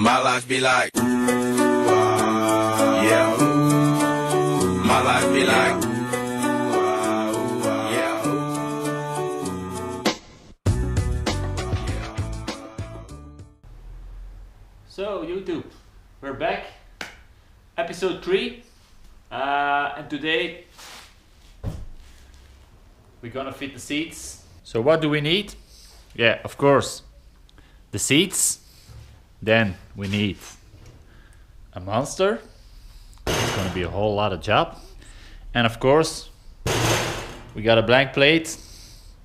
My life be like, yeah. My life be like, yeah. So YouTube, we're back, episode 3, and today we're gonna fit the seats. So what do we need? Yeah, of course, the seats. Then we need a monster. It's gonna be a whole lot of job. And of course, we got a blank plate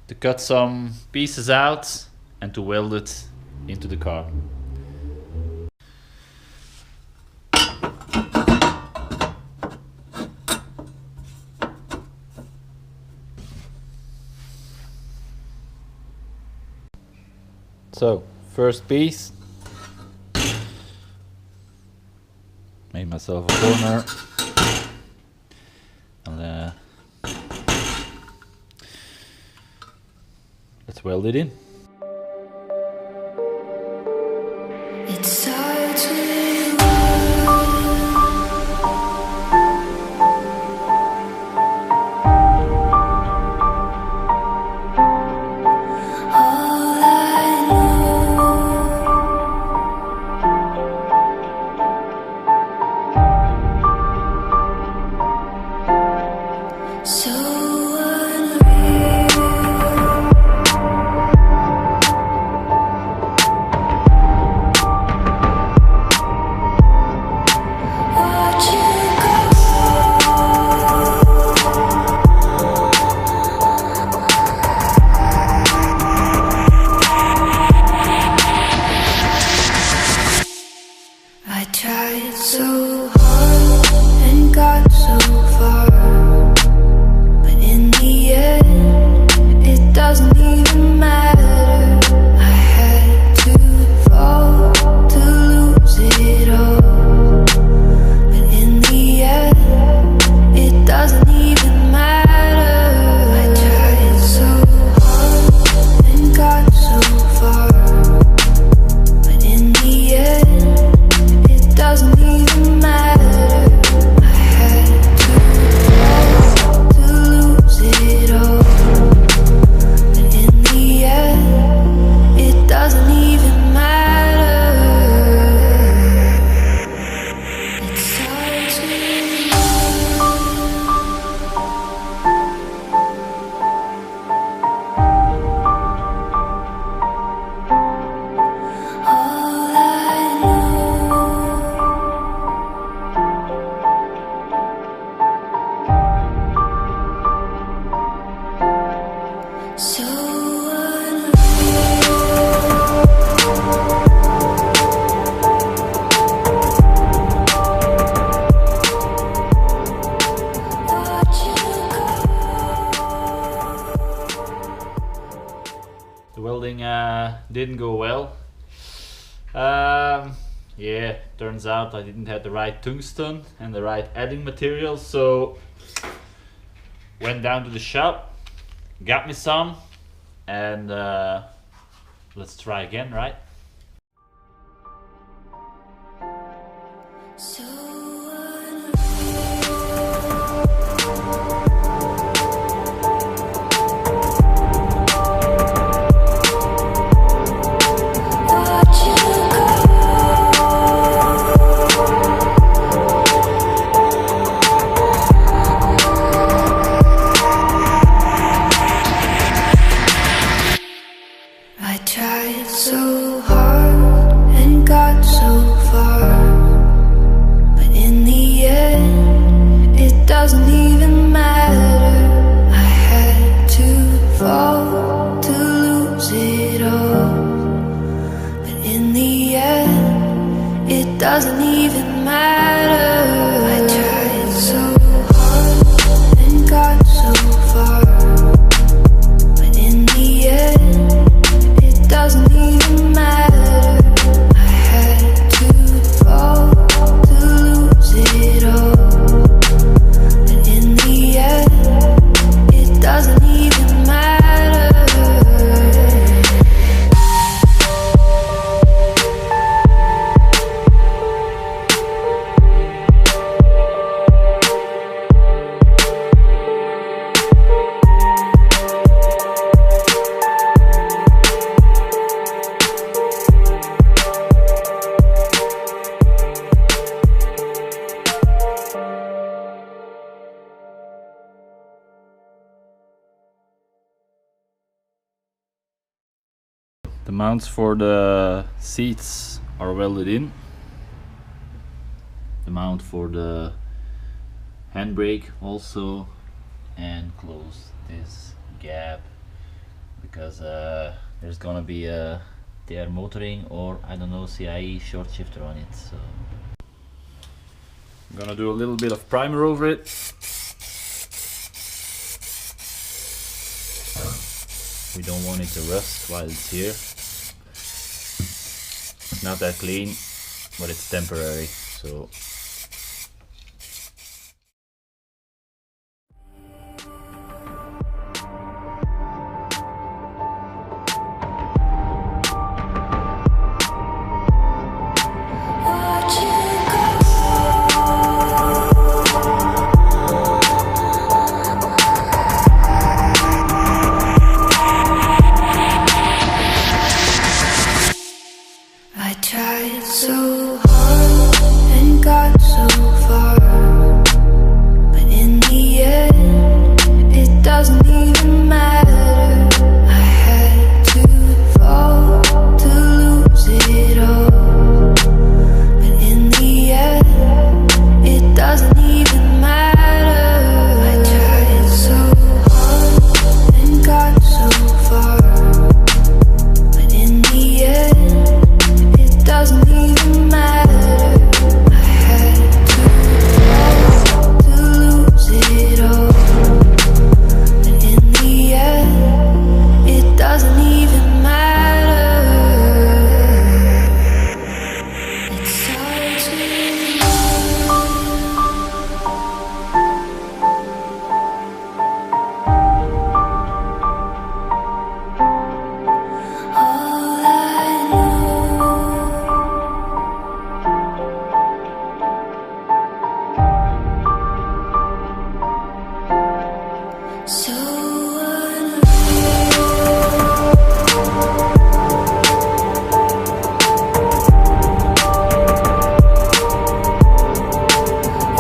to cut some pieces out and to weld it into the car. So, first piece. Made myself a corner. And let's weld it in. It starts with so hard and got so far, but in the end, it doesn't even matter. I had to fall to lose it all, but in the end, it doesn't even matter. I tried so hard and got so far, but in the end, doesn't even matter. I had to lose it all, but in the end, it doesn't even matter. It starts with all I know. So The welding didn't go well. Yeah, turns out I didn't have the right tungsten and the right adding material, so went down to the shop, got me some, and let's try again, right? so I tried so hard and got so far, but in the end, it doesn't even matter. I had to fall to lose it all, but in the end, it doesn't even matter. I tried so hard and got so far, but in the end, it doesn't even matter. I had to fall to lose it all, but in the end, it doesn't even matter. mounts for the seats are welded in. The mount for the handbrake also, and close this gap because there's gonna be a TR motoring or I don't know, CIE short shifter on it. So I'm gonna do a little bit of primer over it. We don't want it to rust while it's here. It's not that clean, but it's temporary, so I tried so hard and got so far, but in the end, it doesn't even matter. I had to fall to lose it all, but in the end, it doesn't even matter. I tried so hard and got so far, but in the end, doesn't even matter. I had to lose it all, but in the end, it doesn't even matter. It starts with all I so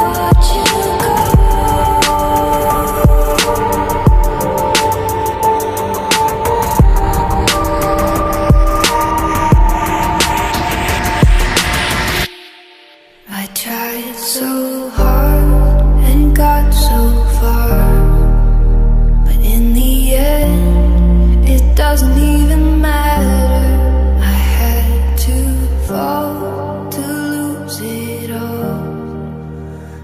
watch you go. I tried so hard and got so far, but in the end, it doesn't even matter. I had to fall to lose it all,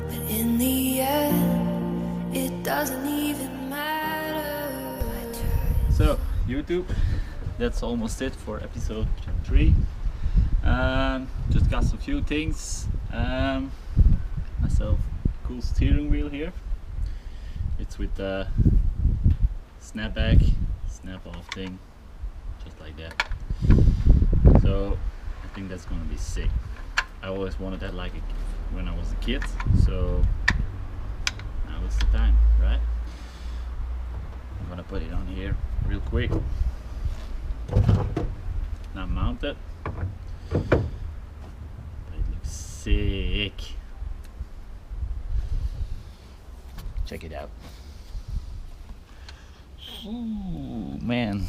but in the end, it doesn't even matter. I tried. So YouTube, that's almost it for episode 3. Just got some few things. Myself cool steering wheel here. It's with the snapback, snap off thing, just like that. So I think that's gonna be sick. I always wanted that like when I was a kid, so now it's the time, right? I'm gonna put it on here real quick. Not mounted, but it looks sick. Check it out. Ooh, man.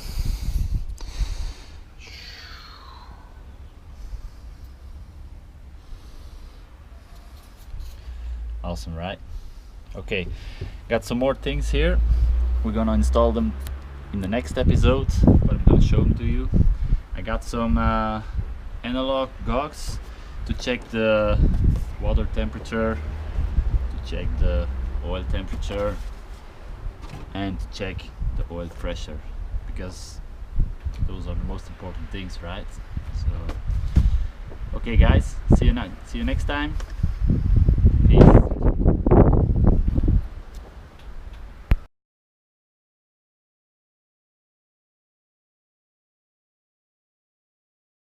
Awesome, right? Okay, got some more things here. We're gonna install them in the next episode, but I'm gonna show them to you. I got some analog gogs to check the water temperature, to check the oil temperature, and to check the oil pressure, because those are the most important things, right? So okay guys, see you next time.